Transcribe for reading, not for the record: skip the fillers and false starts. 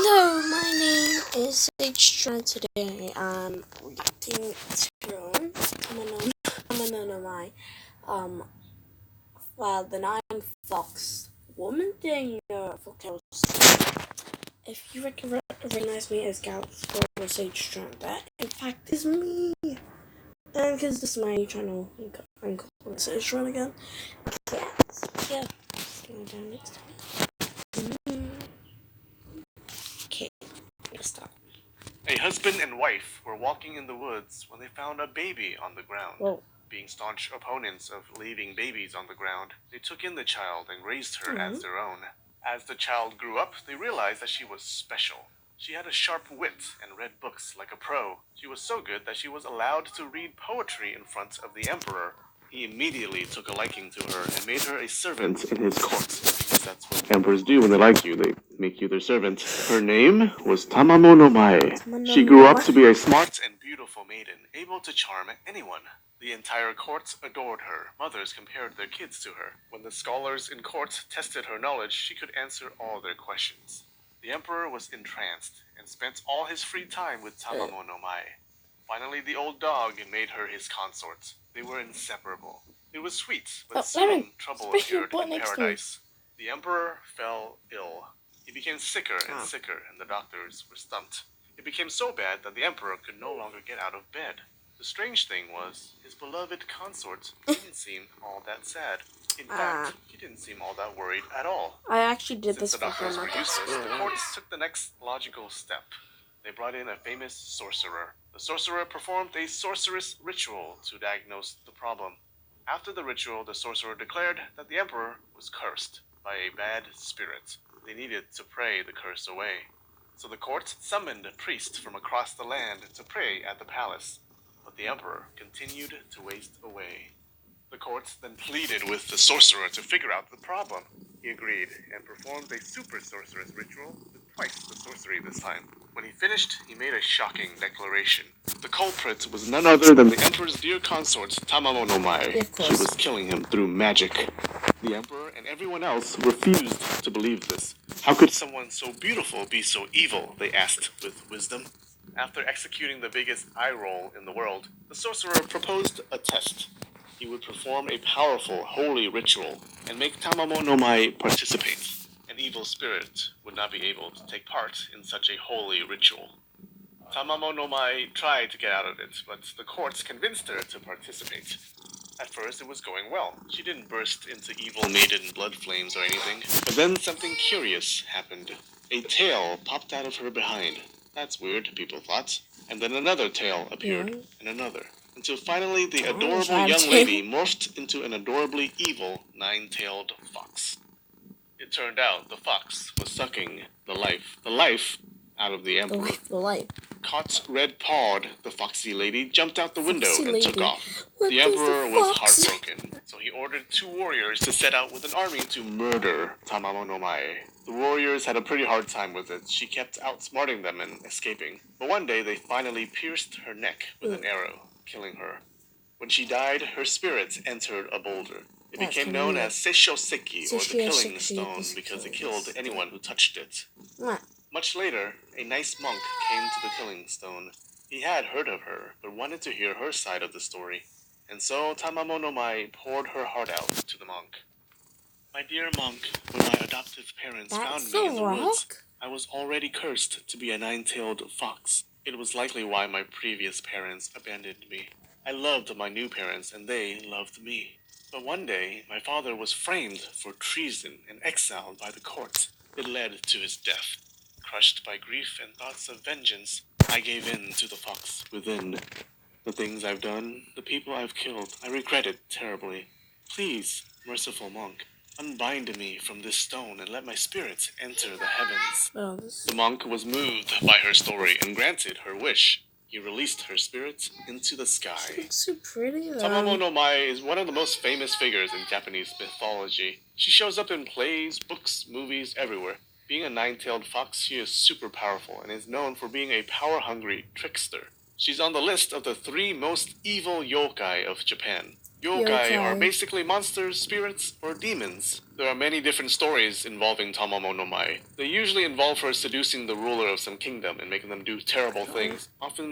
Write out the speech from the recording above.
Hello, my name is Sage, and today I'm reacting to Tamano no my um the 9 Fox Woman thing volcanoes. If you recognize me as Galaxy or Sage Strong, that in fact is me. And because this is my channel, I'm calling Sage Strong again. Yeah. Going down next time. Okay, let's start. A husband and wife were walking in the woods when they found a baby on the ground. Whoa. Being staunch opponents of leaving babies on the ground, they took in the child and raised her as their own. As the child grew up, they realized that she was special. She had a sharp wit and read books like a pro. She was so good that she was allowed to read poetry in front of the emperor. He immediately took a liking to her and made her a servant in his court, because that's what emperors do when they like you. They make you their servant. Her name was Tamamo no Mae. She grew up to be a smart and beautiful maiden, able to charm anyone. The entire court adored her. Mothers compared their kids to her. When the scholars in court tested her knowledge, she could answer all their questions. The emperor was entranced and spent all his free time with Tamamo no Mae. Finally, the old dog made her his consort. They were inseparable. It was sweet, but soon trouble appeared in paradise. The emperor fell ill. He became sicker and sicker, and the doctors were stumped. It became so bad that the emperor could no longer get out of bed. The strange thing was, his beloved consort didn't seem all that sad. In fact, he didn't seem all that worried at all. I actually did Since this the doctors were useless, the courts took the next logical step. They brought in a famous sorcerer. The sorcerer performed a sorceress ritual to diagnose the problem. After the ritual, the sorcerer declared that the emperor was cursed by a bad spirit. They needed to pray the curse away. So the court summoned a priest from across the land to pray at the palace. But the emperor continued to waste away. The court then pleaded with the sorcerer to figure out the problem. He agreed and performed a super sorceress ritual with twice the sorcery this time. When he finished, he made a shocking declaration. The culprit was none other than the emperor's dear consort, Tamamo no Mae. She was killing him through magic. The emperor and everyone else refused to believe this. How could someone so beautiful be so evil? They asked with wisdom. After executing the biggest eye roll in the world, the sorcerer proposed a test. He would perform a powerful, holy ritual and make Tamamo no Mae participate. An evil spirit would not be able to take part in such a holy ritual. Tamamo no Mae tried to get out of it, but the courts convinced her to participate. At first, it was going well. She didn't burst into evil maiden blood flames or anything. But then something curious happened. A tail popped out of her behind. That's weird, people thought. And then another tail appeared, and another. Until finally the adorable young lady morphed into an adorably evil 9-tailed fox. It turned out the fox was sucking the life out of the emperor. The life. Caught red-pawed, the foxy lady jumped out the window and took off. The emperor was heartbroken, so he ordered 2 warriors to set out with an army to murder Tamamo no Mae. The warriors had a pretty hard time with it. She kept outsmarting them and escaping. But one day they finally pierced her neck with an arrow, killing her. When she died, her spirit entered a boulder. It became known as Seishoseki, or the Killing Stone, because it killed anyone who touched it. Much later, a nice monk came to the Killing Stone. He had heard of her, but wanted to hear her side of the story. And so Tamamo no Mae poured her heart out to the monk. My dear monk, when my adoptive parents found me in the woods, I was already cursed to be a 9-tailed fox. It was likely why my previous parents abandoned me. I loved my new parents, and they loved me. But one day, my father was framed for treason and exiled by the court. It led to his death. Crushed by grief and thoughts of vengeance, I gave in to the fox within. The things I've done, the people I've killed, I regret it terribly. Please, merciful monk, unbind me from this stone and let my spirits enter the heavens. The monk was moved by her story and granted her wish. He released her spirit into the sky. She looks so pretty, though. Tamamo no Mae is one of the most famous figures in Japanese mythology. She shows up in plays, books, movies, everywhere. Being a 9-tailed fox, she is super powerful and is known for being a power-hungry trickster. She's on the list of the 3 most evil yokai of Japan. Yokai are basically monsters, spirits, or demons. There are many different stories involving Tamamo no Mai. They usually involve her seducing the ruler of some kingdom and making them do terrible things, often